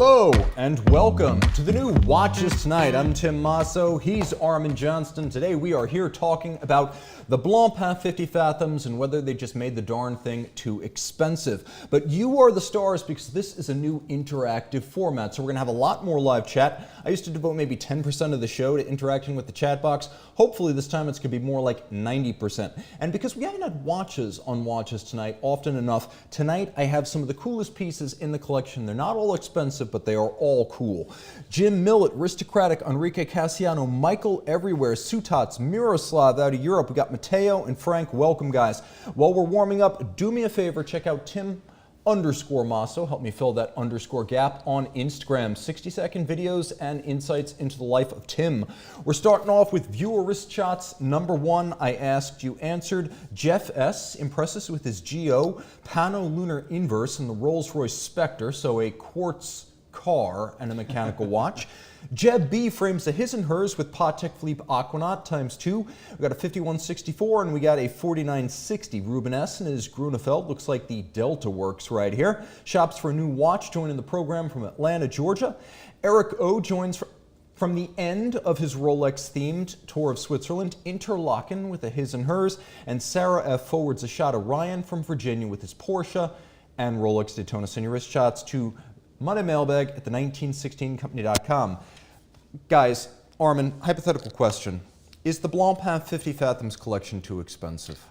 Hello and welcome to the new Watches Tonight. I'm Tim Mosso, he's Armin Johnston. Today we are here talking about the Blancpain 50 Fathoms and whether they just made the darn thing too expensive. But you are the stars because this is a new interactive format, so we're going to have a lot more live chat. I used to devote maybe 10% of the show to interacting with the chat box. Hopefully this time it's going to be more like 90%. And because we haven't had watches on Watches Tonight often enough, tonight I have some of the coolest pieces in the collection. They're not all expensive, but they are all cool. Jim Millett, Aristocratic, Enrique Cassiano, Michael Everywhere, Sutats, Miroslav out of Europe. We got Mateo and Frank. Welcome, guys. While we're warming up, do me a favor, check out Tim_Mosso. Help me fill that underscore gap on Instagram. 60-second videos and insights into the life of Tim. We're starting off with viewer wrist shots. Number one, I asked, you answered. Jeff S. impresses with his Geo, Pano Lunar Inverse, and the Rolls-Royce Spectre, so a quartz car and a mechanical watch. Jeb B frames a his and hers with Patek Philippe Aquanaut ×2. We got a 5164 and we got a 4960. Ruben S and his Grunefeld, looks like the Delta Works right here. Shops for a new watch, joining the program from Atlanta, Georgia. Eric O joins from the end of his Rolex-themed tour of Switzerland, Interlaken with a his and hers. And Sarah F forwards a shot of Ryan from Virginia with his Porsche and Rolex Daytona. Send your wrist shots to Monday Mailbag at the1916company.com. Guys, Armin, hypothetical question. Is the Blancpain 50 Fathoms collection too expensive?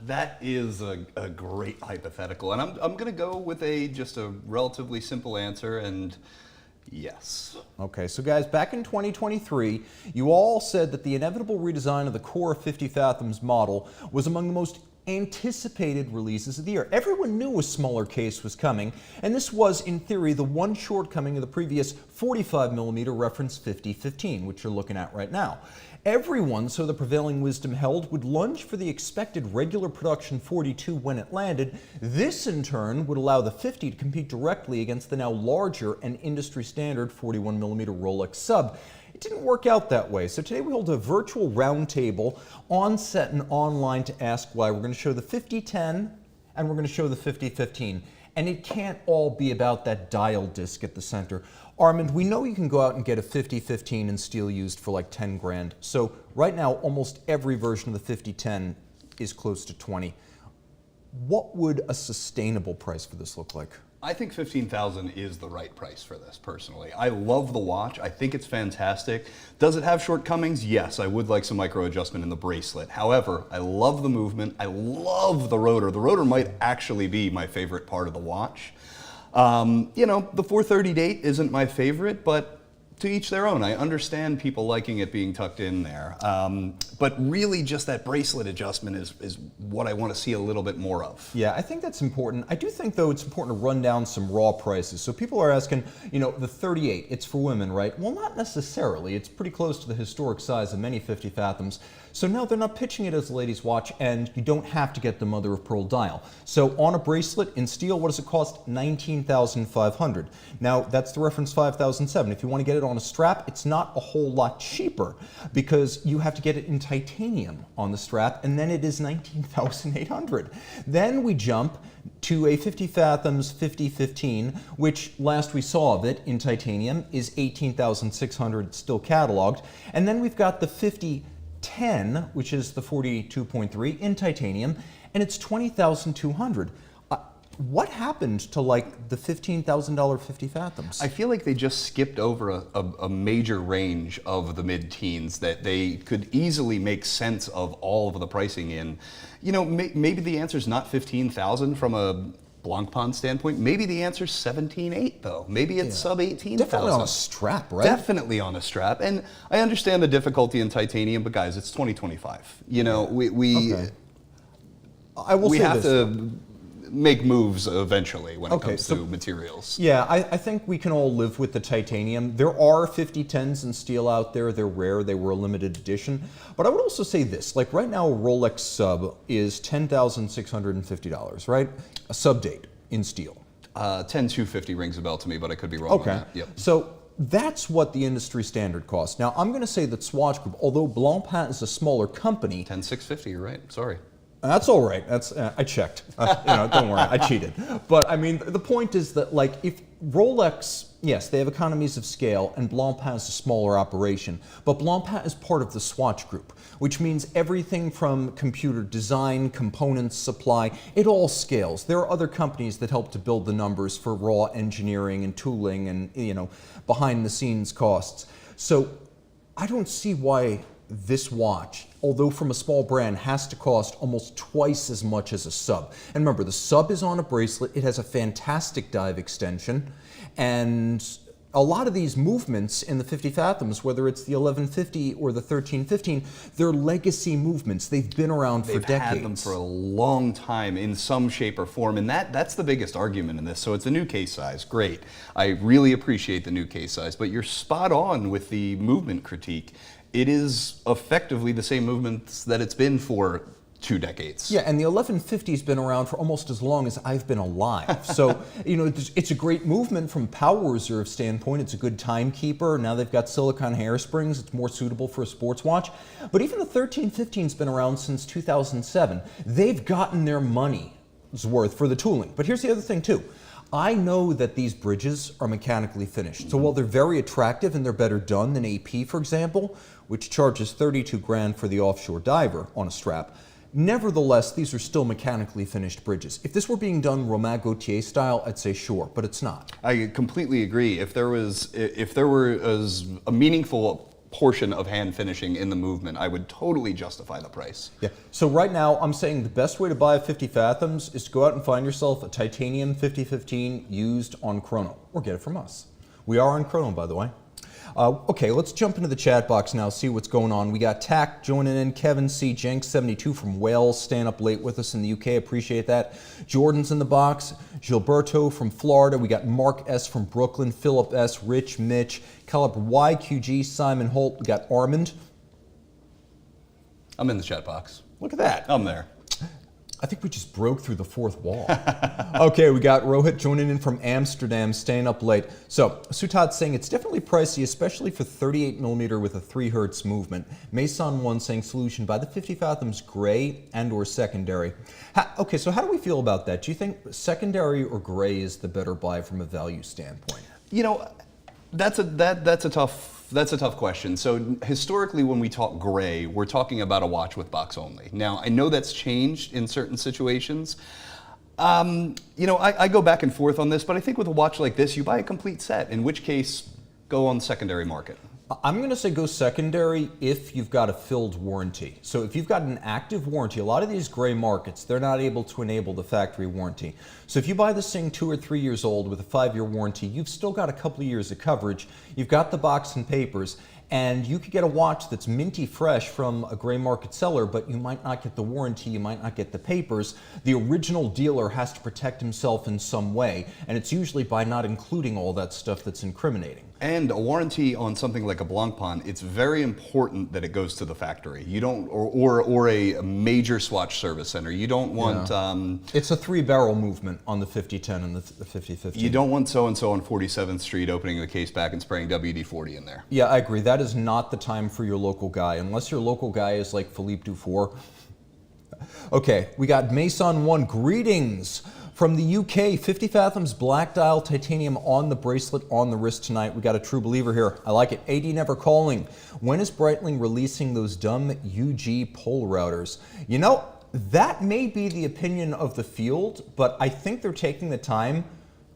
That is a great hypothetical. And I'm going to go with just a relatively simple answer, and yes. Okay, so guys, back in 2023, you all said that the inevitable redesign of the core 50 Fathoms model was among the most anticipated releases of the year. Everyone knew a smaller case was coming, and this was, in theory, the one shortcoming of the previous 45mm reference 5015, which you're looking at right now. Everyone, so the prevailing wisdom held, would lunge for the expected regular production 42 when it landed. This, in turn, would allow the 50 to compete directly against the now larger and industry standard 41mm Rolex Sub. It didn't work out that way, so today we hold a virtual roundtable on set and online to ask why. We're going to show the 5010 and we're going to show the 5015. And it can't all be about that dial disc at the center. Armand, we know you can go out and get a 5015 and steel used for like 10 grand. So right now, almost every version of the 5010 is close to 20. What would a sustainable price for this look like? I think $15,000 is the right price for this, personally. I love the watch. I think it's fantastic. Does it have shortcomings? Yes, I would like some micro adjustment in the bracelet. However, I love the movement. I love the rotor. The rotor might actually be my favorite part of the watch. You know, the 430 date isn't my favorite, but to each their own. I understand people liking it being tucked in there. But really just that bracelet adjustment is what I want to see a little bit more of. Yeah, I think that's important. I do think, though, it's important to run down some raw prices. So people are asking, you know, the 38, it's for women, right? Well, not necessarily. It's pretty close to the historic size of many 50 Fathoms. So no, they're not pitching it as a ladies' watch, and you don't have to get the mother of pearl dial. So on a bracelet in steel, what does it cost? $19,500. Now, that's the reference 5007. If you want to get it on a strap, it's not a whole lot cheaper because you have to get it in titanium on the strap, and then it is $19,800. Then we jump to a 50 Fathoms 5015, which last we saw of it in titanium is $18,600, still cataloged. And then we've got the 5010, which is the 42.3 in titanium, and it's $20,200. What happened to like the $15,000 50 Fathoms? I feel like they just skipped over a major range of the mid-teens that they could easily make sense of all of the pricing in. You know, maybe the answer is not $15,000 from a Blancpain standpoint. Maybe the answer is $17,800 though. Maybe it's sub $18,000. Definitely on a strap, right? Definitely on a strap. And I understand the difficulty in titanium, but guys, it's 2025. You know, we have to make moves eventually when it comes to materials. Yeah, I think we can all live with the titanium. There are 5010s in steel out there. They're rare. They were a limited edition. But I would also say this, like right now a Rolex Sub is $10,650, right? A sub date in steel. 10250 rings a bell to me, but I could be wrong on that. Yep. So that's what the industry standard costs. Now, I'm going to say that Swatch Group, although Blancpain is a smaller company... 10650, you're right. Sorry. That's all right. That's I checked. Don't worry, I cheated. But I mean, the point is that like if Rolex Yes, they have economies of scale, and Blancpain is a smaller operation. But Blancpain is part of the Swatch Group, which means everything from computer design, components, supply, it all scales. There are other companies that help to build the numbers for raw engineering and tooling and, behind the scenes costs. So I don't see why this watch, although from a small brand, has to cost almost twice as much as a sub. And remember, the sub is on a bracelet. It has a fantastic dive extension. And a lot of these movements in the 50 Fathoms, whether it's the 1150 or the 1315, they're legacy movements. They've been around for decades. They've had them for a long time in some shape or form, and that's the biggest argument in this. So it's a new case size, great. I really appreciate the new case size, but you're spot on with the movement critique. It is effectively the same movements that it's been for 2 decades. Yeah, and the 1150's been around for almost as long as I've been alive. So, it's a great movement from power reserve standpoint. It's a good timekeeper. Now they've got silicone hairsprings. It's more suitable for a sports watch. But even the 1315's been around since 2007. They've gotten their money's worth for the tooling. But here's the other thing, too. I know that these bridges are mechanically finished. So while they're very attractive and they're better done than AP, for example, which charges 32 grand for the offshore diver on a strap, nevertheless, these are still mechanically finished bridges. If this were being done Romain Gaultier style, I'd say sure, but it's not. I completely agree. If there was a meaningful portion of hand finishing in the movement, I would totally justify the price. Yeah. So right now, I'm saying the best way to buy a 50 Fathoms is to go out and find yourself a titanium 5015 used on Chrono, or get it from us. We are on Chrono, by the way. Okay, let's jump into the chat box now, see what's going on. We got Tack joining in, Kevin C, Jenks72 from Wales, staying up late with us in the UK, appreciate that. Jordan's in the box, Gilberto from Florida, we got Mark S from Brooklyn, Philip S, Rich, Mitch, Caliber YQG, Simon Holt, we got Armand. I'm in the chat box. Look at that. I'm there. I think we just broke through the fourth wall. Okay, we got Rohit joining in from Amsterdam, staying up late. So, Sutad's saying it's definitely pricey, especially for 38 millimeter with a 3 hertz movement. Mason 1 saying solution by the 50 Fathoms gray and or secondary. Okay, so how do we feel about that? Do you think secondary or gray is the better buy from a value standpoint? That's a tough question. So historically, when we talk gray, we're talking about a watch with box only. Now, I know that's changed in certain situations. I go back and forth on this, but I think with a watch like this, you buy a complete set, in which case, go on the secondary market. I'm going to say go secondary if you've got a filled warranty. So if you've got an active warranty, a lot of these gray markets, they're not able to enable the factory warranty. So if you buy this thing 2 or 3 years old with a 5-year warranty, you've still got a couple of years of coverage. You've got the box and papers, and you could get a watch that's minty fresh from a gray market seller, but you might not get the warranty, you might not get the papers. The original dealer has to protect himself in some way, and it's usually by not including all that stuff that's incriminating. And a warranty on something like a Blancpain, it's very important that it goes to the factory. You don't, or a major swatch service center. You don't want. Yeah. It's a 3-barrel movement on the 5010 and the 5015. You don't want so-and-so on 47th Street opening the case back and spraying WD-40 in there. Yeah, I agree. That is not the time for your local guy, unless your local guy is like Philippe Dufour. Okay, we got Mason 1. Greetings from the UK. 50 Fathoms black dial titanium on the bracelet, on the wrist tonight. We got a true believer here. I like it. AD Never Calling. When is Breitling releasing those dumb UG pole routers? That may be the opinion of the field, but I think they're taking the time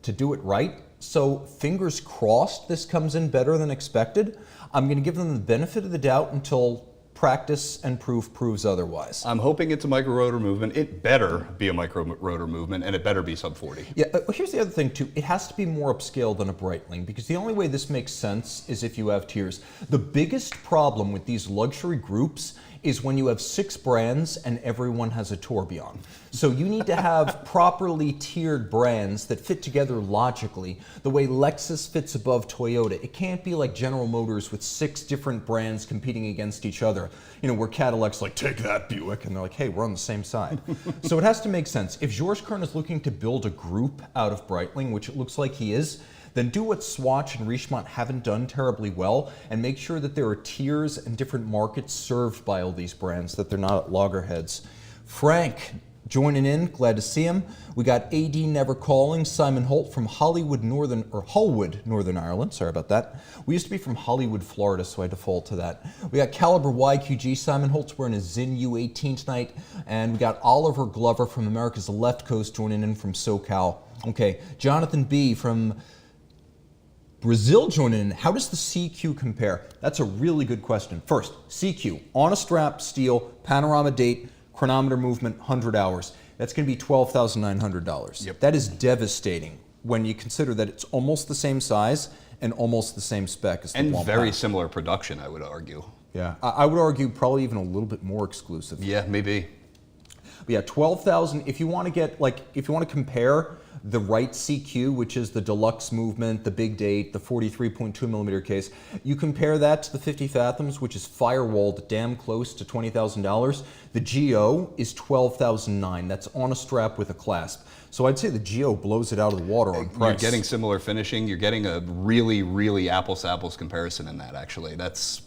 to do it right. So fingers crossed this comes in better than expected. I'm going to give them the benefit of the doubt until practice and proof proves otherwise. I'm hoping it's a micro rotor movement. It better be a micro rotor movement, and it better be sub 40. Yeah, here's the other thing too. It has to be more upscale than a Breitling, because the only way this makes sense is if you have tiers. The biggest problem with these luxury groups is when you have 6 brands and everyone has a tourbillon. So you need to have properly tiered brands that fit together logically, the way Lexus fits above Toyota. It can't be like General Motors with 6 different brands competing against each other, where Cadillac's like, take that, Buick, and they're like, hey, we're on the same side. So it has to make sense. If Georges Kern is looking to build a group out of Breitling, which it looks like he is, then do what Swatch and Richemont haven't done terribly well, and make sure that there are tiers and different markets served by all these brands, that they're not at loggerheads. Frank joining in. Glad to see him. We got AD Never Calling, Simon Holt from Hullwood, Northern Ireland. Sorry about that. We used to be from Hollywood, Florida, so I default to that. We got Caliber YQG. Simon Holt's wearing a Zin U18 tonight. And we got Oliver Glover from America's Left Coast joining in from SoCal. Okay, Jonathan B. from Brazil joining in. How does the CQ compare? That's a really good question. First, CQ, on a strap, steel, panorama date, chronometer movement, 100 hours. That's going to be $12,900. Yep. That is devastating when you consider that it's almost the same size and almost the same spec as the And Blancpain. very similar production, I would argue. Yeah, I would argue probably even a little bit more exclusive. Yeah, maybe. But yeah, 12,000. If you want to get if you want to compare the right CQ, which is the deluxe movement, the big date, the 43.2 millimeter case, you compare that to the 50 Fathoms, which is firewalled damn close to $20,000. The GO is $12,900. That's on a strap with a clasp. So I'd say the GO blows it out of the water on price. You're getting similar finishing. You're getting a really, really apples to apples comparison in that. Actually, that's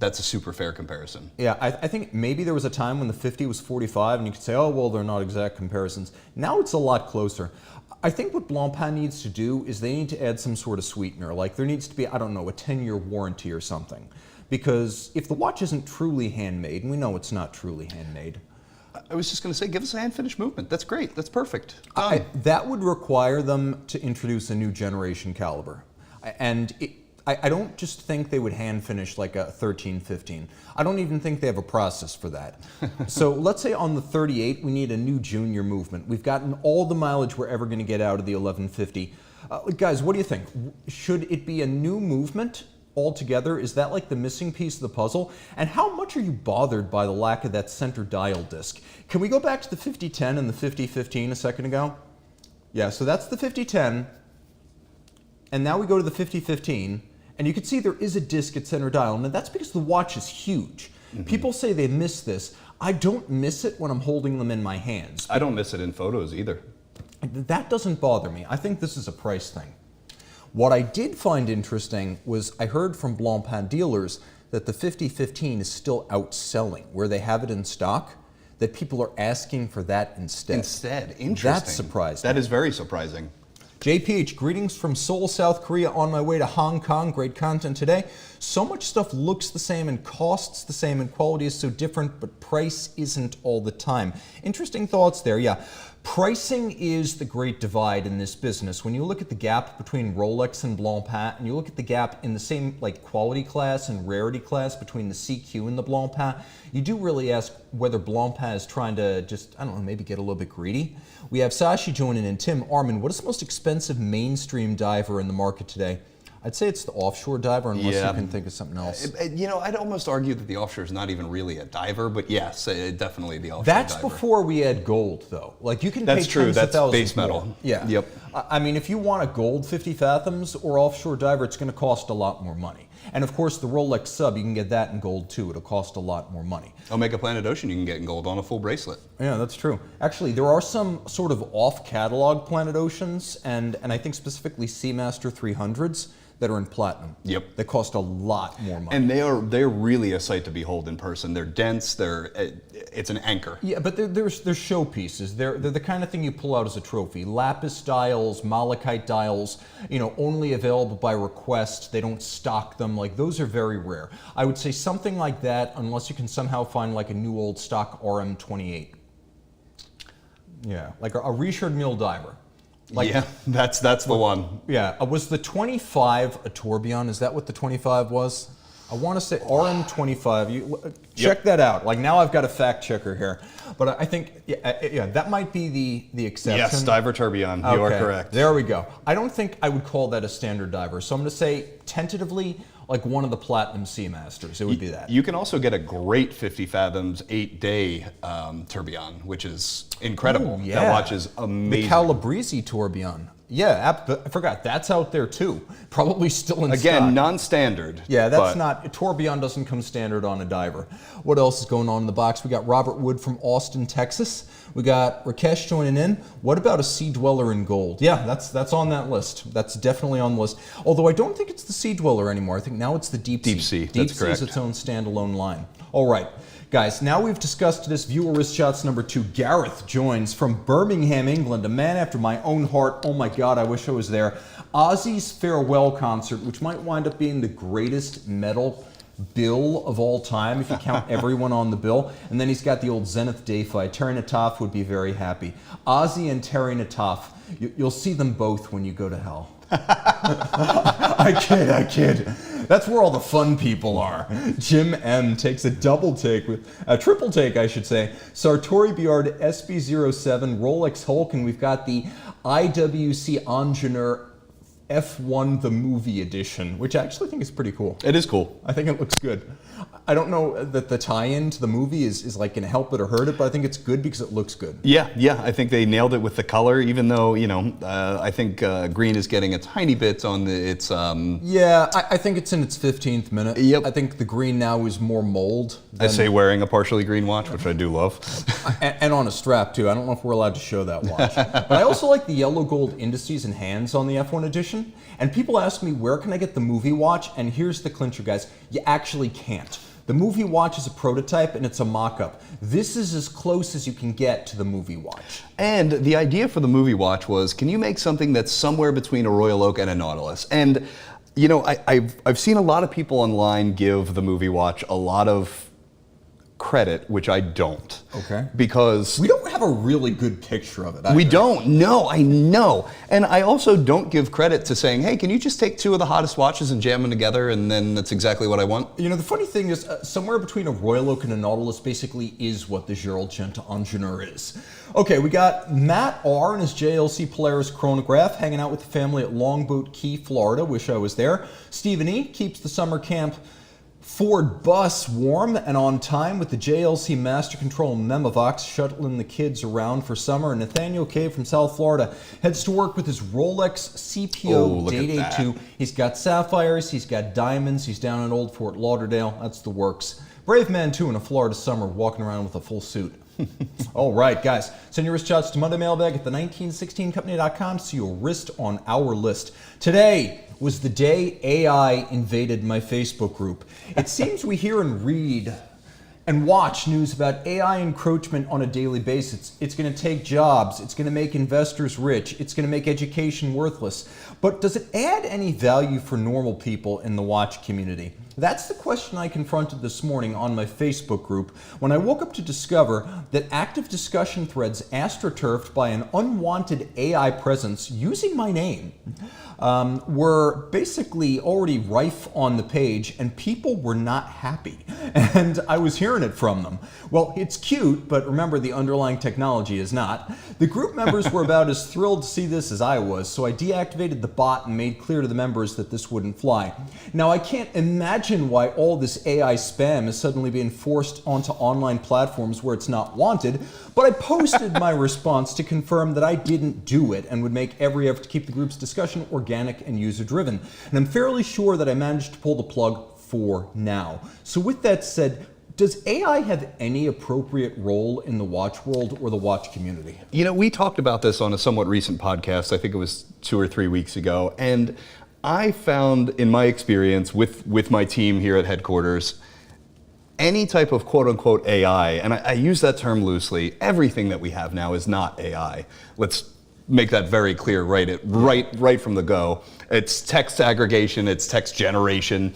a super fair comparison. Yeah, I think maybe there was a time when the 50 was 45 and you could say, oh, well, they're not exact comparisons. Now it's a lot closer. I think what Blancpain needs to do is they need to add some sort of sweetener. Like there needs to be, I don't know, a 10-year warranty or something. Because if the watch isn't truly handmade, and we know it's not truly handmade. I was just going to say, give us a hand-finished movement. That's great. That's perfect. That would require them to introduce a new generation caliber. And I don't just think they would hand finish like a 1315. I don't even think they have a process for that. So let's say on the 38, we need a new junior movement. We've gotten all the mileage we're ever going to get out of the 1150. Guys, what do you think? Should it be a new movement altogether? Is that like the missing piece of the puzzle? And how much are you bothered by the lack of that center dial disc? Can we go back to the 5010 and the 5015 a second ago? Yeah, so that's the 5010. And now we go to the 5015. And you can see there is a disc at center dial. Now that's because the watch is huge. Mm-hmm. People say they miss this. I don't miss it when I'm holding them in my hands. I don't miss it in photos either. That doesn't bother me. I think this is a price thing. What I did find interesting was I heard from Blancpain dealers that the 5015 is still outselling. Where they have it in stock, that people are asking for that instead. Interesting. That's surprising. That is very surprising. JPH, greetings from Seoul, South Korea, on my way to Hong Kong. Great content today. So much stuff looks the same and costs the same and quality is so different, but price isn't all the time. Interesting thoughts there, yeah. Pricing is the great divide in this business. When you look at the gap between Rolex and Blancpain, and you look at the gap in the same quality class and rarity class between the CQ and the Blancpain, you do really ask whether Blancpain is trying to just, I don't know, maybe get a little bit greedy. We have Sashi joining in. Tim, Armin, what is the most expensive mainstream diver in the market today? I'd say it's the Offshore diver, unless you can think of something else. You know, I'd almost argue that the Offshore is not even really a diver, but yes, definitely the Offshore That's diver. Before we add gold, though. Like you can That's pay true. tens That's of thousands base metal. more. Yeah. Yep. I mean, if you want a gold 50 Fathoms or Offshore diver, it's going to cost a lot more money. And of course, the Rolex Sub, you can get that in gold too. It'll cost a lot more money. Omega Planet Ocean, you can get in gold on a full bracelet. Yeah, that's true. Actually, there are some sort of off-catalog Planet Oceans, and I think specifically Seamaster 300s that are in platinum. Yep. They cost a lot more money. And they're really a sight to behold in person. They're dense. It's an anchor. Yeah, but they're showpieces. They're the kind of thing you pull out as a trophy. Lapis dials, malachite dials, only available by request. They don't stock them. Like those are very rare. I would say something like that, unless you can somehow find like a new old stock RM28. Yeah, like a Richard Mille diver. Yeah, that's the one. Yeah, was the 25 a tourbillon? Is that what the 25 was? I want to say RM25. Check that out. Like now I've got a fact checker here, but I think yeah, that might be the exception. Yes, diver tourbillon. You are correct. There we go. I don't think I would call that a standard diver. So I'm going to say tentatively like one of the platinum Seamasters. It would be that. You can also get a great 50 Fathoms 8-day tourbillon, which is incredible. Ooh, yeah. That watch is amazing. The Calabrese tourbillon. Yeah, I forgot. That's out there too. Probably still in stock. Again, non-standard. Yeah, that's not. Tourbillon doesn't come standard on a diver. What else is going on in the box? We got Robert Wood from Austin, Texas. We got Rakesh joining in. What about a Sea Dweller in gold? Yeah, that's on that list. That's definitely on the list. Although I don't think it's the Sea Dweller anymore. I think now it's the Deep Sea. Deep Sea. Deep That's Sea correct. is its own standalone line. All right, guys, now we've discussed this. Viewer wrist shots number 2. Gareth joins from Birmingham, England, a man after my own heart. Oh my God, I wish I was there. Ozzy's farewell concert, which might wind up being the greatest metal bill of all time if you count everyone on the bill. And then he's got the old Zenith Day fight. Terry Nataf would be very happy. Ozzy and Terry Nataf, you'll see them both when you go to hell. I kid. That's where all the fun people are. Jim M takes a triple take, I should say. Sartori Biard SB07 Rolex Hulk, and we've got the IWC Ingenieur F1 the movie edition, which I actually think is pretty cool. It is cool. I think it looks good. I don't know that the tie-in to the movie is like going to help it or hurt it, but I think it's good because it looks good. Yeah, I think they nailed it with the color, even though, I think green is getting a tiny bit on its... Yeah, I think it's in its 15th minute. Yep. I think the green now is more mold. I say wearing a partially green watch, which I do love. And on a strap, too. I don't know if we're allowed to show that watch. But I also like the yellow gold indices and hands on the F1 edition. And people ask me, where can I get the movie watch? And here's the clincher, guys. You actually can't. The movie watch is a prototype and it's a mock-up. This is as close as you can get to the movie watch. And the idea for the movie watch was, can you make something that's somewhere between a Royal Oak and a Nautilus? And, I've seen a lot of people online give the movie watch a lot of credit, which I don't. Okay. Because we don't have a really good picture of it either. We don't. No, I know. And I also don't give credit to saying, hey, can you just take 2 of the hottest watches and jam them together, and then that's exactly what I want? The funny thing is, somewhere between a Royal Oak and a Nautilus basically is what the Gerald Genta Ingenieur is. Okay, we got Matt R. and his JLC Polaris chronograph hanging out with the family at Longboat Key, Florida. Wish I was there. Stephen E. keeps the summer camp Ford bus warm and on time with the JLC Master Control Memovox shuttling the kids around for summer. And Nathaniel K. from South Florida heads to work with his Rolex CPO Day 2. He's got sapphires, he's got diamonds, he's down in Old Fort Lauderdale. That's the works. Brave man, too, in a Florida summer, walking around with a full suit. All right, guys. Send your wrist shots to Monday Mailbag at the1916company.com to see your wrist on our list. Today was the day AI invaded my Facebook group. It seems we hear and read and watch news about AI encroachment on a daily basis. It's going to take jobs. It's going to make investors rich. It's going to make education worthless. But does it add any value for normal people in the watch community? That's the question I confronted this morning on my Facebook group when I woke up to discover that active discussion threads astroturfed by an unwanted AI presence using my name were basically already rife on the page, and people were not happy. And I was hearing it from them. Well, it's cute, but remember, the underlying technology is not. The group members were about as thrilled to see this as I was, so I deactivated the bot and made clear to the members that this wouldn't fly. Now, I can't imagine why all this AI spam is suddenly being forced onto online platforms where it's not wanted, but I posted my response to confirm that I didn't do it and would make every effort to keep the group's discussion organic and user-driven. And I'm fairly sure that I managed to pull the plug for now. So with that said, does AI have any appropriate role in the watch world or the watch community? We talked about this on a somewhat recent podcast. I think it was 2 or 3 weeks ago. And I found, in my experience with my team here at headquarters, any type of quote-unquote AI, and I use that term loosely, everything that we have now is not AI. Let's make that very clear right from the go. It's text aggregation, it's text generation.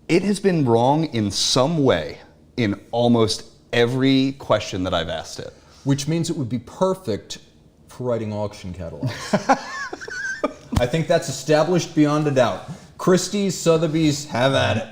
It has been wrong in some way in almost every question that I've asked it. Which means it would be perfect for writing auction catalogs. I think that's established beyond a doubt. Christie's, Sotheby's, have at it.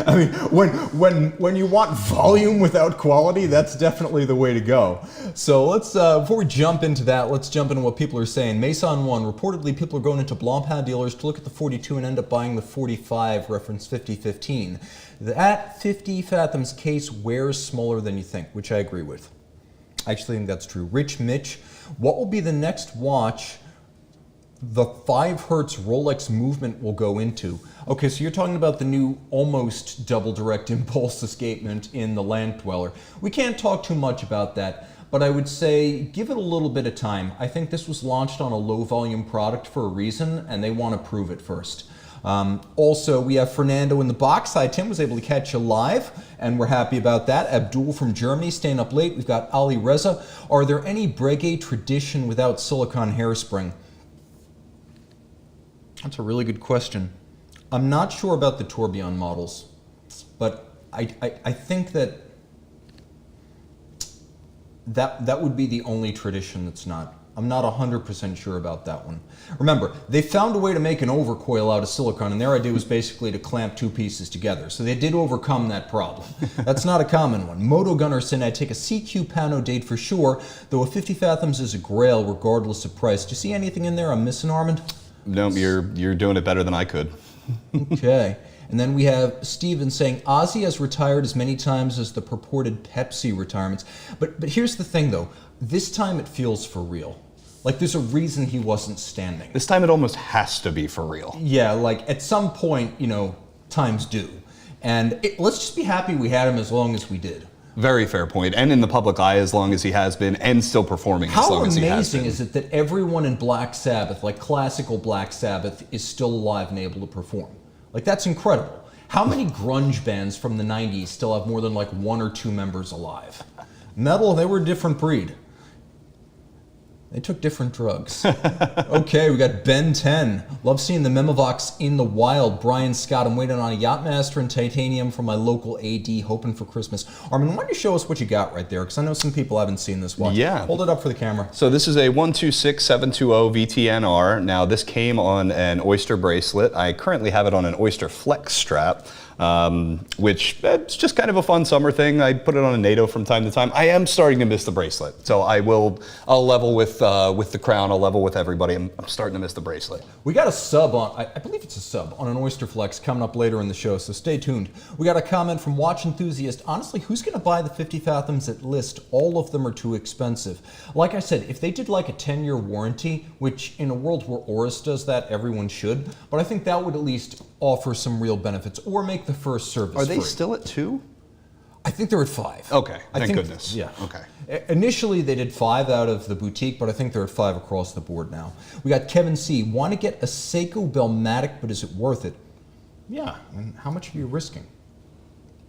I mean, when you want volume without quality, that's definitely the way to go. So let's, before we jump into that, let's jump into what people are saying. Mason 1, reportedly people are going into Blancpain dealers to look at the 42 and end up buying the 45, reference 5015. That 50 Fathoms case wears smaller than you think, which I agree with. I actually think that's true. Rich Mitch, what will be the next watch the 5 Hertz Rolex movement will go into? Okay, so you're talking about the new almost double direct impulse escapement in the Land Dweller. We can't talk too much about that, but I would say give it a little bit of time. I think this was launched on a low volume product for a reason, and they want to prove it first. Also, we have Fernando in the box. Hi, Tim was able to catch you live, and we're happy about that. Abdul from Germany staying up late. We've got Ali Reza. Are there any Breguet tradition without silicone hairspring? That's a really good question. I'm not sure about the tourbillon models, but I think that would be the only tradition that's not. I'm not 100% sure about that one. Remember, they found a way to make an overcoil out of silicone, and their idea was basically to clamp two pieces together. So they did overcome that problem. That's not a common one. Moto Gunner said, I'd take a CQ Pano date for sure, though a 50 Fathoms is a grail regardless of price. Do you see anything in there I'm missing, Armand? No, you're doing it better than I could. Okay. And then we have Steven saying, Ozzy has retired as many times as the purported Pepsi retirements. But here's the thing, though. This time it feels for real. Like, there's a reason he wasn't standing. This time it almost has to be for real. Yeah, like, at some point, you know, times do. And let's just be happy we had him as long as we did. Very fair point. And in the public eye as long as he has been, and still performing as long as he has been. How amazing is it that everyone in Black Sabbath, like classical Black Sabbath, is still alive and able to perform? Like, that's incredible. How many grunge bands from the 90s still have more than like 1 or 2 members alive? Metal, they were a different breed. They took different drugs. Okay, we got Ben 10. Love seeing the Memovox in the wild. Brian Scott, I'm waiting on a Yachtmaster and titanium from my local AD, hoping for Christmas. Armin, why don't you show us what you got right there? Because I know some people haven't seen this watch. Yeah. Hold it up for the camera. So this is a 126720 VTNR. Now this came on an Oyster bracelet. I currently have it on an Oyster Flex strap. Which it's just kind of a fun summer thing. I put it on a NATO from time to time. I am starting to miss the bracelet, so I'll level with the crown. I'll level with everybody. I'm starting to miss the bracelet. We got a sub on, I believe it's a sub on an Oyster Flex coming up later in the show, so stay tuned. We got a comment from Watch Enthusiast. Honestly, who's going to buy the 50 Fathoms at list? All of them are too expensive. Like I said, if they did like a 10-year warranty, which in a world where Oris does that, everyone should, but I think that would at least offer some real benefits, or make the first service Are they free. still at 2? I think they're at 5. Okay, I thank think, goodness. Yeah. Okay. Initially, they did 5 out of the boutique, but I think they're at 5 across the board now. We got Kevin C. Want to get a Seiko Belmatic, but is it worth it? Yeah. And how much are you risking?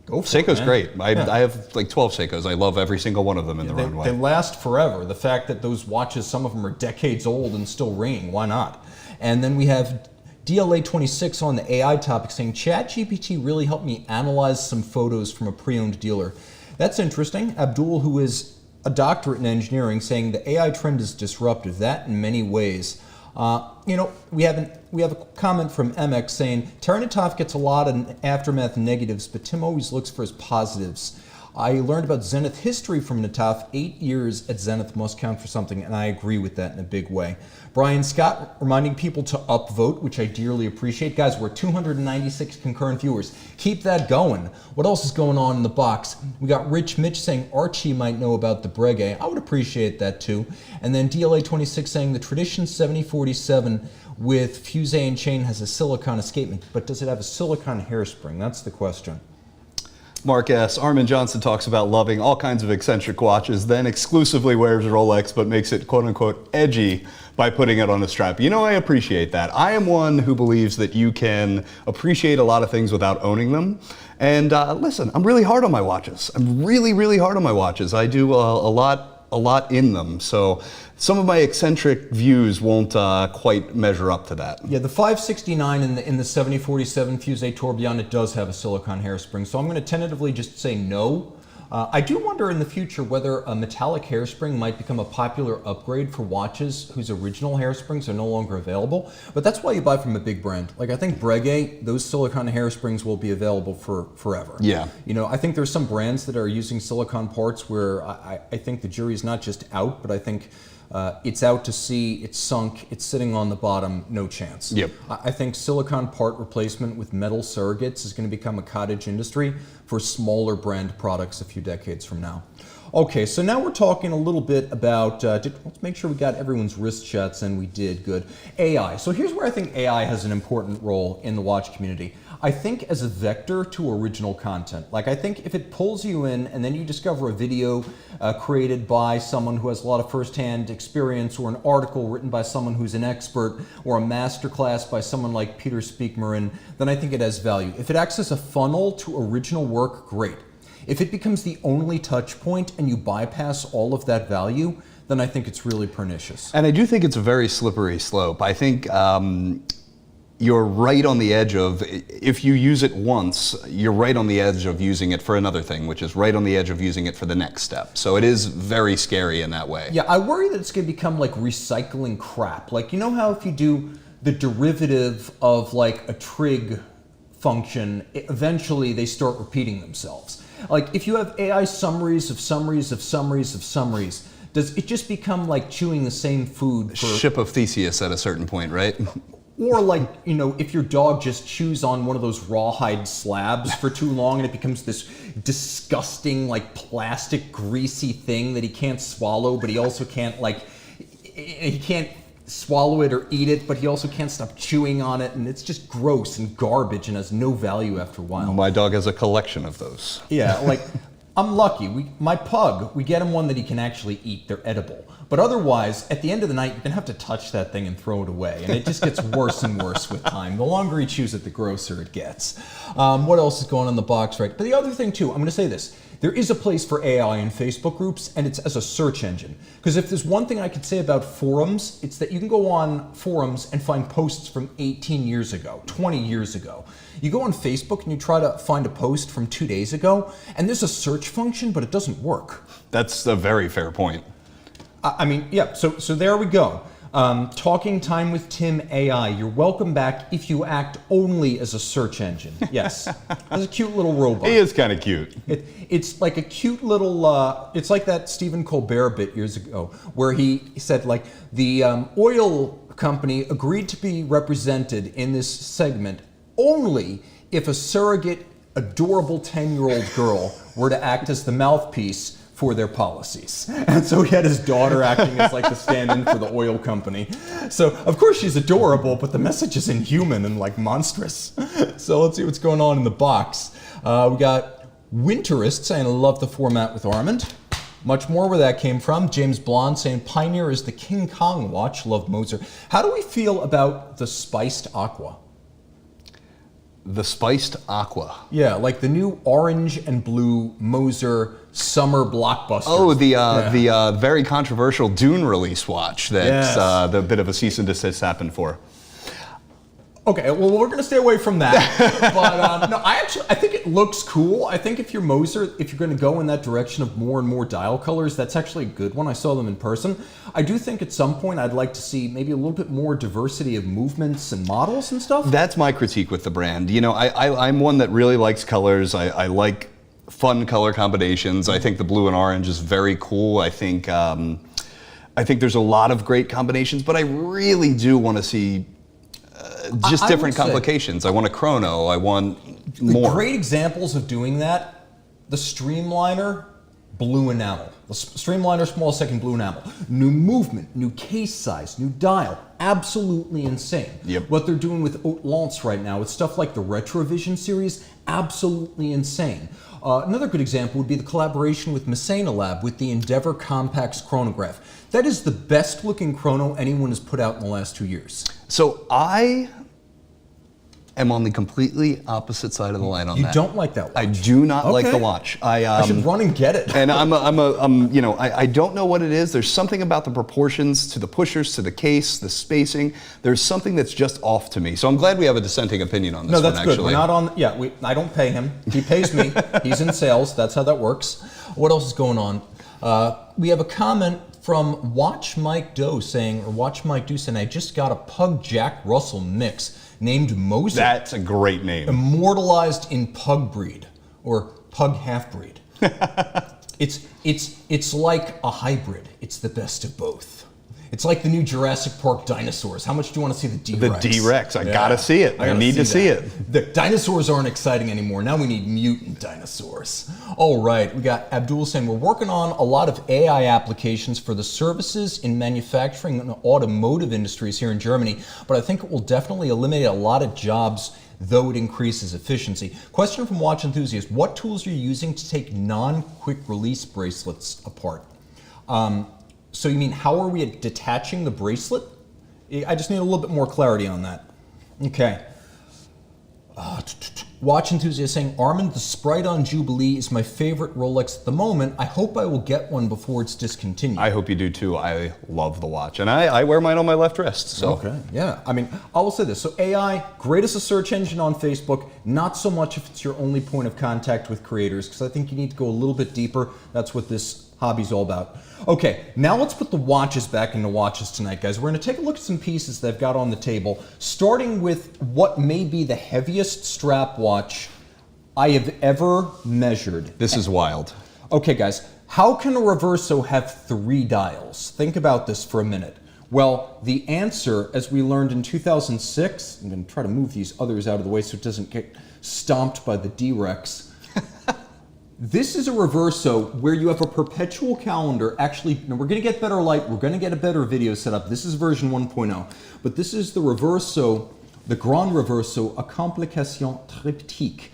Go for Seiko's it, man. great. Yeah. I have like 12 Seikos. I love every single one of them in the runway. They last forever. The fact that those watches, some of them are decades old and still ringing, why not? And then we have DLA26 on the AI topic saying, ChatGPT really helped me analyze some photos from a pre-owned dealer. That's interesting. Abdul, who is a doctorate in engineering, saying the AI trend is disruptive. That in many ways. You know, we have a comment from MX saying, Taranatov gets a lot of aftermath negatives, but Tim always looks for his positives. I learned about Zenith history from Nataf. 8 years at Zenith must count for something, and I agree with that in a big way. Brian Scott reminding people to upvote, which I dearly appreciate. Guys, we're 296 concurrent viewers. Keep that going. What else is going on in the box? We got Rich Mitch saying Archie might know about the Breguet. I would appreciate that too. And then DLA26 saying the Tradition 7047 with fusee and chain has a silicone escapement, but does it have a silicone hairspring? That's the question. Mark S. Armin Johnson talks about loving all kinds of eccentric watches, then exclusively wears Rolex, but makes it quote-unquote edgy by putting it on a strap. You know, I appreciate that. I am one who believes that you can appreciate a lot of things without owning them. And listen, I'm really hard on my watches. I'm really, really hard on my watches. I do a lot in them. So some of my eccentric views won't quite measure up to that. Yeah, the 569 in the 7047 Fusee tourbillon, it does have a silicone hairspring. So I'm going to tentatively just say no. I do wonder in the future whether a metallic hairspring might become a popular upgrade for watches whose original hairsprings are no longer available. But that's why you buy from a big brand. Like I think Breguet, those silicone hairsprings will be available for forever. Yeah. You know, I think there's some brands that are using silicone parts where I think the jury's not just out, but I think it's out to sea, it's sunk, it's sitting on the bottom, no chance. Yep. I think silicone part replacement with metal surrogates is going to become a cottage industry for smaller brand products a few decades from now. Okay, so now we're talking a little bit about, let's make sure we got everyone's wrist shots, and we did, good. AI. So here's where I think AI has an important role in the watch community. I think as a vector to original content. Like, I think if it pulls you in and then you discover a video created by someone who has a lot of firsthand experience, or an article written by someone who's an expert, or a masterclass by someone like Peter Speakmarin, then I think it has value. If it acts as a funnel to original work, great. If it becomes the only touch point and you bypass all of that value, then I think it's really pernicious. And I do think it's a very slippery slope. I think you're right on the edge of, if you use it once, you're right on the edge of using it for another thing, which is right on the edge of using it for the next step. So it is very scary in that way. Yeah, I worry that it's going to become like recycling crap. Like, you know how if you do the derivative of like a trig function, eventually they start repeating themselves. Like, if you have AI summaries of summaries of summaries of summaries, does it just become like chewing the same food for... Ship of Theseus at a certain point, right? Or like, you know, if your dog just chews on one of those rawhide slabs for too long and it becomes this disgusting, like, plastic, greasy thing that he can't swallow, but he also can't, like, he can't swallow it or eat it, but he also can't stop chewing on it, and it's just gross and garbage and has no value after a while. My dog has a collection of those. Yeah, like, I'm lucky. My pug, we get him one that he can actually eat. They're edible. But otherwise, at the end of the night, you're going to have to touch that thing and throw it away. And it just gets worse and worse with time. The longer he chews it, the grosser it gets. What else is going on in the box, right? But the other thing, too, I'm going to say this. There is a place for AI in Facebook groups, and it's as a search engine. Because if there's one thing I could say about forums, it's that you can go on forums and find posts from 18 years ago, 20 years ago. You go on Facebook and you try to find a post from 2 days ago, and there's a search function, but it doesn't work. That's a very fair point. I mean, yeah, so there we go. Talking Time with Tim AI. You're welcome back if you act only as a search engine. Yes. That's a cute little robot. He is kind of cute. It's like a cute little, it's like that Stephen Colbert bit years ago where he said, like, the oil company agreed to be represented in this segment only if a surrogate, adorable 10-year-old girl were to act as the mouthpiece for their policies. And so he had his daughter acting as like the stand-in for the oil company. So of course she's adorable, but the message is inhuman and like monstrous. So let's see what's going on in the box. We got Winterist saying, I love the format with Armand. Much more where that came from. James Blonde saying, Pioneer is the King Kong watch, love Moser. How do we feel about the spiced aqua? The spiced aqua. Yeah, like the new orange and blue Moser summer blockbuster. Oh, the very controversial Dune release watch that the bit of a cease and desist happened for. Okay, well, we're going to stay away from that. But no, I think it looks cool. I think if you're Moser, if you're going to go in that direction of more and more dial colors, that's actually a good one. I saw them in person. I do think at some point I'd like to see maybe a little bit more diversity of movements and models and stuff. That's my critique with the brand. You know, I'm one that really likes colors. I like fun color combinations. I think the blue and orange is very cool. I think there's a lot of great combinations, but I really do want to see just different complications. I want a chrono. I want more. Great examples of doing that. The Streamliner blue enamel. The Streamliner small second blue enamel. New movement, new case size, new dial. Absolutely insane. Yep. What they're doing with Haute Lance right now, with stuff like the Retrovision series, absolutely insane. Another good example would be the collaboration with Messina Lab with the Endeavor Compax chronograph. That is the best looking chrono anyone has put out in the last 2 years. So I am on the completely opposite side of the line on that. You don't like that watch? I do not like the watch. I should run and get it. And I don't know what it is. There's something about the proportions to the pushers, to the case, the spacing. There's something that's just off to me. So I'm glad we have a dissenting opinion on this one, that's actually. good. We're not on, I don't pay him. He pays me. He's in sales. That's how that works. What else is going on? We have a comment from Watch Mike Doe saying, I just got a Pug Jack Russell mix named Moser. That's a great name. Immortalized in pug breed or pug half breed. It's like a hybrid. It's the best of both. It's like the new Jurassic Park dinosaurs. How much do you want to see the D-Rex? The D-Rex. I gotta see it. I need to see it. The dinosaurs aren't exciting anymore. Now we need mutant dinosaurs. All right, we got Abdul saying, we're working on a lot of AI applications for the services in manufacturing and automotive industries here in Germany, but I think it will definitely eliminate a lot of jobs though it increases efficiency. Question from watch enthusiasts: what tools are you using to take non-quick release bracelets apart? So you mean, how are we detaching the bracelet? I just need a little bit more clarity on that. Okay. Watch enthusiast saying, Armand, the Sprite on Jubilee is my favorite Rolex at the moment. I hope I will get one before it's discontinued. I hope you do too. I love the watch, and I wear mine on my left wrist. So. Okay, yeah. I mean, I will say this. So AI, great as a search engine on Facebook, not so much if it's your only point of contact with creators, because I think you need to go a little bit deeper. That's what this hobby's all about. Okay, now let's put the watches back into Watches Tonight, guys. We're going to take a look at some pieces that I've got on the table, starting with what may be the heaviest strap watch I have ever measured. This is wild. Okay, guys, how can a Reverso have 3 dials? Think about this for a minute. Well, the answer, as we learned in 2006, I'm going to try to move these others out of the way so it doesn't get stomped by the D-Rex. This is a Reverso where you have a perpetual calendar. Actually, now we're going to get better light. We're going to get a better video set up. This is version 1.0. But this is the Reverso, the Grand Reverso, a complication triptyque.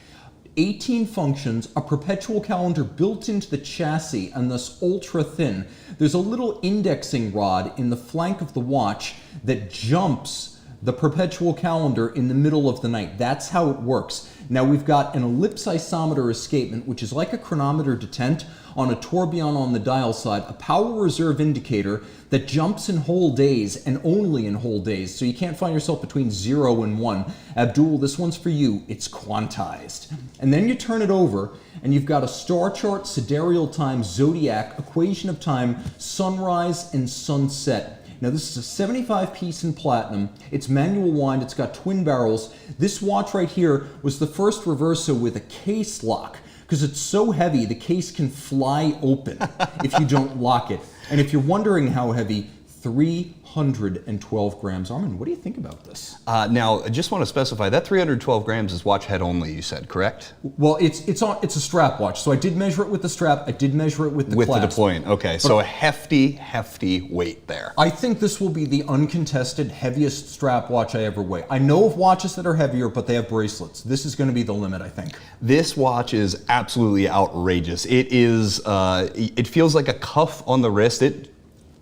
18 functions, a perpetual calendar built into the chassis, and thus ultra thin. There's a little indexing rod in the flank of the watch that jumps the perpetual calendar in the middle of the night. That's how it works. Now we've got an ellipse isometer escapement, which is like a chronometer detent on a tourbillon on the dial side, a power reserve indicator that jumps in whole days and only in whole days. So you can't find yourself between 0 and 1. Abdul, this one's for you. It's quantized. And then you turn it over and you've got a star chart, sidereal time, zodiac, equation of time, sunrise and sunset. Now this is a 75 piece in platinum. It's manual wind, it's got twin barrels. This watch right here was the first Reverso with a case lock, because it's so heavy the case can fly open if you don't lock it. And if you're wondering how heavy, 312 grams. Armin, what do you think about this? Now, I just want to specify that 312 grams is watch head only, you said, correct? Well, it's a strap watch. So I did measure it with the strap. I did measure it with the clasp. With the deployment, okay. So a hefty weight there. I think this will be the uncontested heaviest strap watch I ever weigh. I know of watches that are heavier, but they have bracelets. This is going to be the limit, I think. This watch is absolutely outrageous. It is, it feels like a cuff on the wrist. It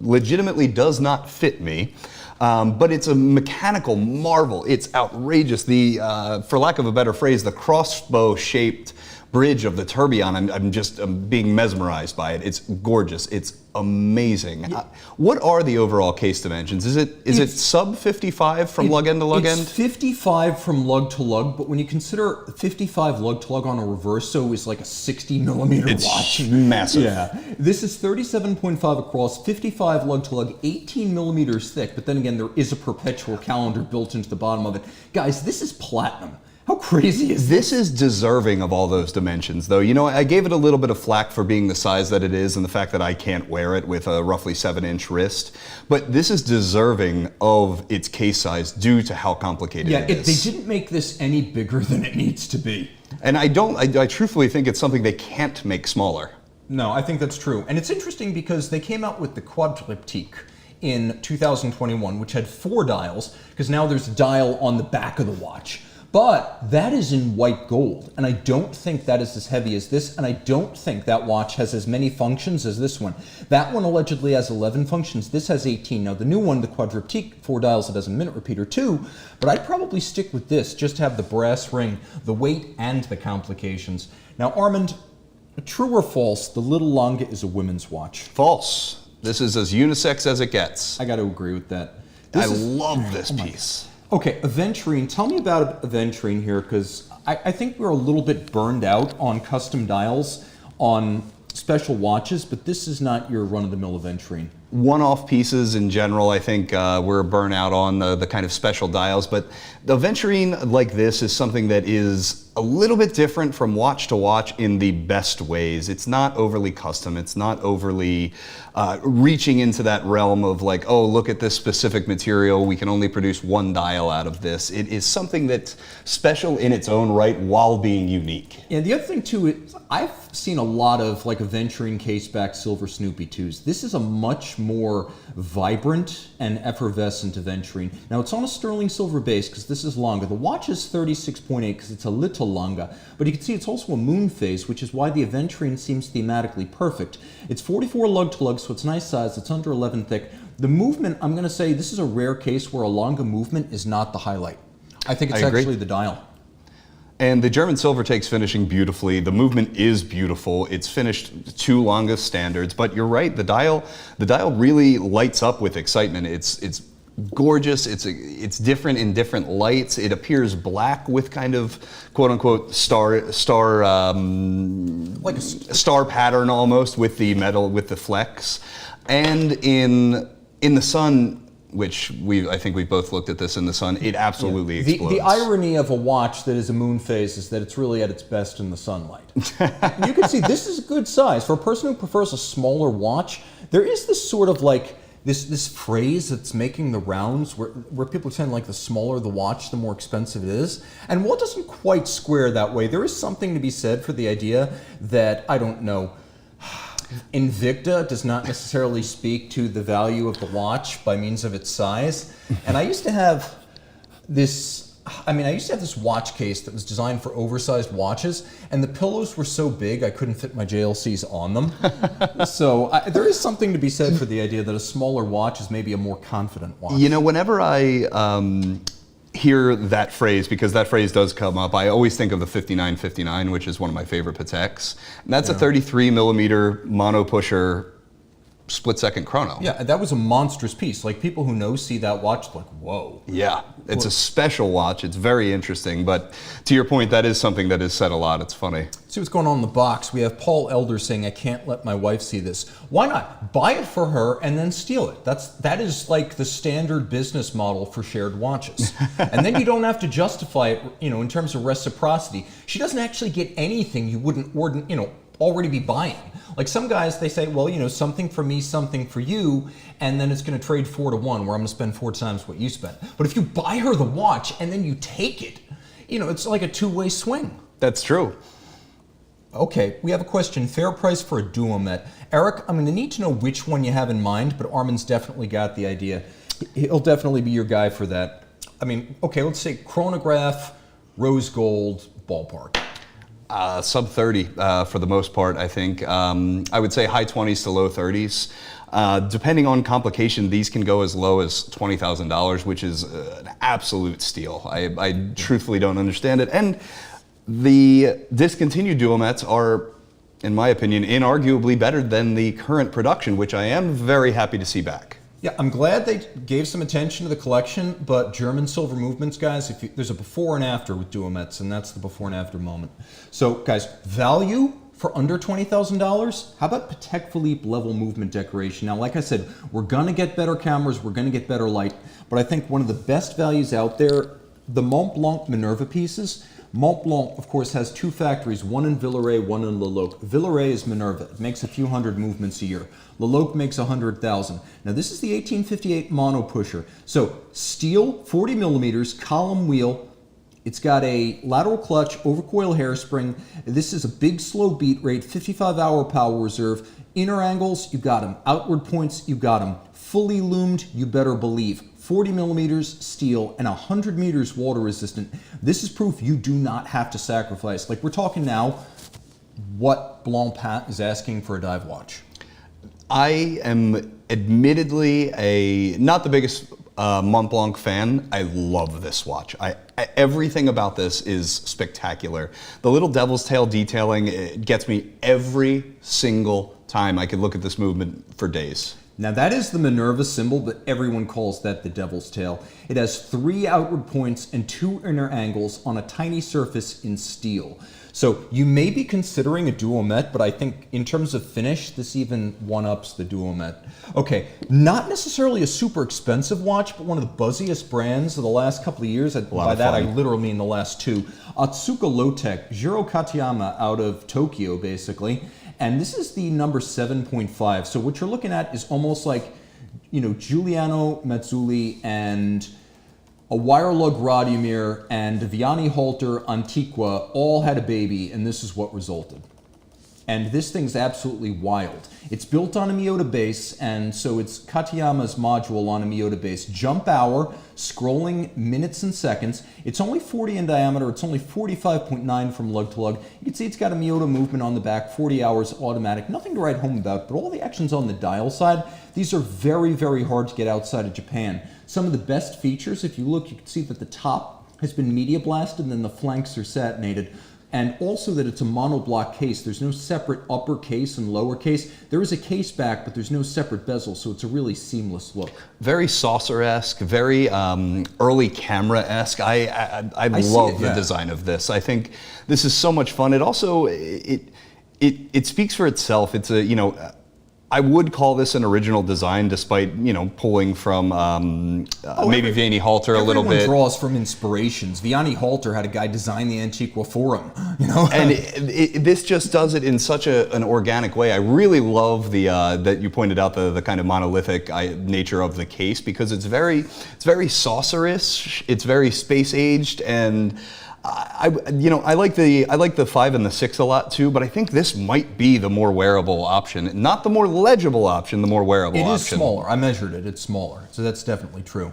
legitimately does not fit me, but it's a mechanical marvel. It's outrageous. The, for lack of a better phrase, the crossbow-shaped bridge of the tourbillon, I'm being mesmerized by it. It's gorgeous. It's amazing. Yeah. What are the overall case dimensions? Is it sub 55 from lug end to lug end? It's 55 from lug to lug, but when you consider 55 lug to lug on a Reverso is like a 60 millimeter watch. It's massive. Yeah. This is 37.5 across, 55 lug to lug, 18 millimeters thick, but then again, there is a perpetual calendar built into the bottom of it. Guys, this is platinum. How crazy is this? This is deserving of all those dimensions, though. You know, I gave it a little bit of flack for being the size that it is and the fact that I can't wear it with a roughly 7-inch wrist. But this is deserving of its case size due to how complicated it is. They didn't make this any bigger than it needs to be. And I truthfully think it's something they can't make smaller. No, I think that's true. And it's interesting because they came out with the quadriptyque in 2021, which had 4 dials, because now there's a dial on the back of the watch. But that is in white gold, and I don't think that is as heavy as this, and I don't think that watch has as many functions as this one. That one allegedly has 11 functions. This has 18. Now, the new one, the quadriptyque, 4 dials, it has a minute repeater too, but I'd probably stick with this, just to have the brass ring, the weight, and the complications. Now, Armand, true or false, the Little Longa is a women's watch? False. This is as unisex as it gets. I got to agree with that. I love this piece. Okay, aventurine. Tell me about aventurine here, because I think we're a little bit burned out on custom dials on special watches, but this is not your run-of-the-mill aventurine. One-off pieces in general, I think we're burnt out on the kind of special dials, but the aventurine like this is something that is a little bit different from watch to watch in the best ways. It's not overly custom. It's not overly reaching into that realm of like, oh, look at this specific material. We can only produce one dial out of this. It is something that's special in its own right while being unique. And the other thing too is I've seen a lot of like aventurine caseback silver Snoopy 2s. This is a much more vibrant and effervescent aventurine. Now it's on a sterling silver base because this is longer. The watch is 36.8 because it's a little longer, but you can see it's also a moon phase, which is why the aventurine seems thematically perfect. It's 44 lug to lug, so it's a nice size. It's under 11 thick. The movement, I'm going to say this is a rare case where a longer movement is not the highlight. I think it's actually the dial. And the German silver takes finishing beautifully. The movement is beautiful. It's finished to longest standards, but you're right. The dial really lights up with excitement. It's gorgeous. It's different in different lights. It appears black with kind of quote unquote star like a star pattern almost with the metal with the flecks, and in the sun. Which I think we both looked at this in the sun. It absolutely explodes. The irony of a watch that is a moon phase is that it's really at its best in the sunlight. You can see this is a good size for a person who prefers a smaller watch. There is this sort of like this phrase that's making the rounds where people tend like the smaller the watch, the more expensive it is. And while it doesn't quite square that way, there is something to be said for the idea that, I don't know, Invicta does not necessarily speak to the value of the watch by means of its size. And I used to have this watch case that was designed for oversized watches, and the pillows were so big I couldn't fit my JLCs on them. So there is something to be said for the idea that a smaller watch is maybe a more confident watch. You know, whenever I hear that phrase, because that phrase does come up, I always think of the 5959, which is one of my favorite Pateks. And that's a 33 millimeter mono pusher split second chrono. Yeah, that was a monstrous piece. Like people who know see that watch like, whoa. Yeah, it's a special watch. It's very interesting. But to your point, that is something that is said a lot. It's funny. See what's going on in the box. We have Paul Elder saying, I can't let my wife see this. Why not? Buy it for her and then steal it. That is like the standard business model for shared watches. And then you don't have to justify it, in terms of reciprocity. She doesn't actually get anything you wouldn't already be buying. Like some guys, they say, well, something for me, something for you, and then it's going to trade 4 to 1, where I'm going to spend 4 times what you spent. But if you buy her the watch and then you take it, it's like a two-way swing. That's true. Okay, we have a question. Fair price for a Duomet. Eric, I'm going to need to know which one you have in mind, but Armin's definitely got the idea. He'll definitely be your guy for that. Okay, let's say chronograph, rose gold, ballpark. Sub 30 for the most part, I think. I would say high 20s to low 30s. Depending on complication, these can go as low as $20,000, which is an absolute steal. I truthfully don't understand it. And the discontinued Duomets are, in my opinion, inarguably better than the current production, which I am very happy to see back. Yeah, I'm glad they gave some attention to the collection, but German silver movements, guys, there's a before and after with Duomets, and that's the before and after moment. So, guys, value for under $20,000? How about Patek Philippe level movement decoration? Now, like I said, we're going to get better cameras, we're going to get better light, but I think one of the best values out there, the Mont Blanc Minerva pieces. Mont Blanc, of course, has 2 factories, one in Villeray, one in Le Loc. Villeray is Minerva. It makes a few hundred movements a year. Le Loc makes 100,000. Now, this is the 1858 mono pusher. So, steel, 40 millimeters, column wheel. It's got a lateral clutch, overcoil hairspring. This is a big slow beat rate, 55-hour power reserve. Inner angles, you got them. Outward points, you got them. Fully loomed, you better believe. 40 millimeters steel and 100 meters water resistant. This is proof you do not have to sacrifice. Like we're talking now, what Blancpain is asking for a dive watch. I am admittedly not the biggest Mont Blanc fan. I love this watch. Everything about this is spectacular. The little devil's tail detailing, it gets me every single time. I could look at this movement for days. Now that is the Minerva symbol, but everyone calls that the devil's tail. It has 3 outward points and 2 inner angles on a tiny surface in steel. So you may be considering a Duomet, but I think in terms of finish, this even one-ups the Duomet. Okay, not necessarily a super expensive watch, but one of the buzziest brands of the last couple of years. By that I literally mean the last 2. Atsuka Low-Tech, Jiro Katayama out of Tokyo, basically. And this is the number 7.5. So what you're looking at is almost like, you know, Giuliano Mazzulli and a wire lug Radomir and Vianney Halter Antiqua all had a baby, and this is what resulted. And this thing's absolutely wild. It's built on a Miyota base, and so it's Katayama's module on a Miyota base. Jump hour, scrolling minutes and seconds. It's only 40 in diameter. It's only 45.9 from lug to lug. You can see it's got a Miyota movement on the back, 40 hours automatic. Nothing to write home about, but all the action's on the dial side. These are very, very hard to get outside of Japan. Some of the best features, if you look, you can see that the top has been media blasted and then the flanks are satinated. And also that it's a monoblock case. There's no separate upper case and lower case. There is a case back, but there's no separate bezel, so it's a really seamless look. Very saucer-esque, very early camera-esque. I love the design of this. I think this is so much fun. It also, it speaks for itself. It's a, you know, I would call this an original design, despite, you know, pulling from maybe Vianney Halter a little bit. Everyone draws from inspirations. Vianney Halter had a guy design the Antiqua for him, you know. And this just does it in such an organic way. I really love the that you pointed out the kind of monolithic nature of the case, because it's very saucerish. It's very space aged, and I like the 5 and the 6 a lot too, but I think this might be the more wearable option, not the more legible option, the more wearable option. It is smaller. I measured it. It's smaller, so that's definitely true.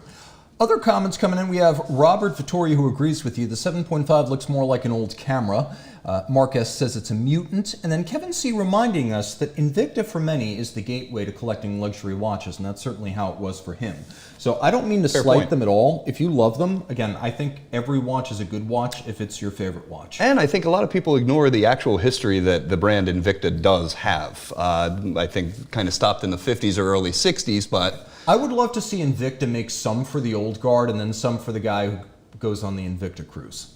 Other comments coming in. We have Robert Vittoria, who agrees with you. The 7.5 looks more like an old camera. Mark S. says it's a mutant. And then Kevin C. reminding us that Invicta for many is the gateway to collecting luxury watches, and that's certainly how it was for him. So I don't mean to slight them at all. If you love them, again, I think every watch is a good watch if it's your favorite watch. And I think a lot of people ignore the actual history that the brand Invicta does have. I think kind of stopped in the 50s or early 60s, but I would love to see Invicta make some for the old guard and then some for the guy who goes on the Invicta cruise.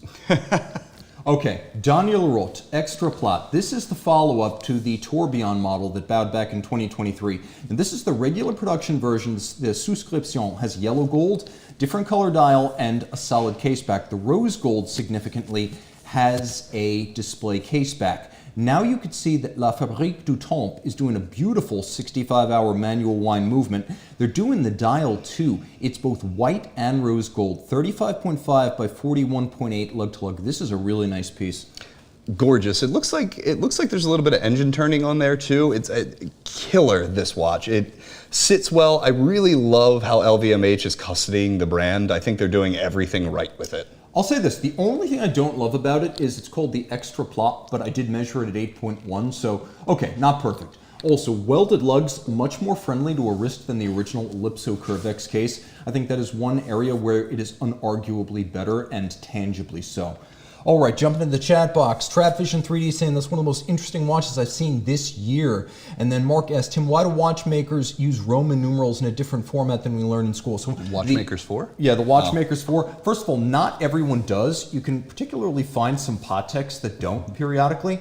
Okay, Daniel Roth, Extra Plat. This is the follow-up to the Tourbillon model that bowed back in 2023. And this is the regular production version. The Souscription has yellow gold, different color dial, and a solid case back. The rose gold, significantly, has a display case back. Now you can see that La Fabrique du Temps is doing a beautiful 65-hour manual wind movement. They're doing the dial too. It's both white and rose gold, 35.5 by 41.8 lug to lug. This is a really nice piece. Gorgeous. It looks like there's a little bit of engine turning on there too. It's a killer, this watch. It sits well. I really love how LVMH is custodying the brand. I think they're doing everything right with it. I'll say this, the only thing I don't love about it is it's called the Extra Plot, but I did measure it at 8.1, so okay, not perfect. Also, welded lugs, much more friendly to a wrist than the original Ellipso Curvex case. I think that is one area where it is unarguably better and tangibly so. All right, jumping into the chat box. TrapVision 3D saying that's one of the most interesting watches I've seen this year. And then Mark asked him, why do watchmakers use Roman numerals in a different format than we learned in school? So Watchmakers 4? Yeah, the Watchmakers 4. First of all, not everyone does. You can particularly find some Pateks that don't periodically.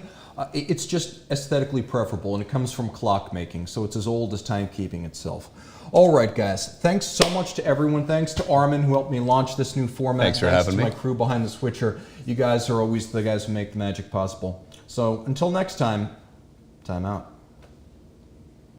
It's just aesthetically preferable, and it comes from clockmaking, so it's as old as timekeeping itself. All right, guys. Thanks so much to everyone. Thanks to Armin, who helped me launch this new format. Thanks for having me. Thanks to my crew behind the switcher. You guys are always the guys who make the magic possible. So until next time, time out.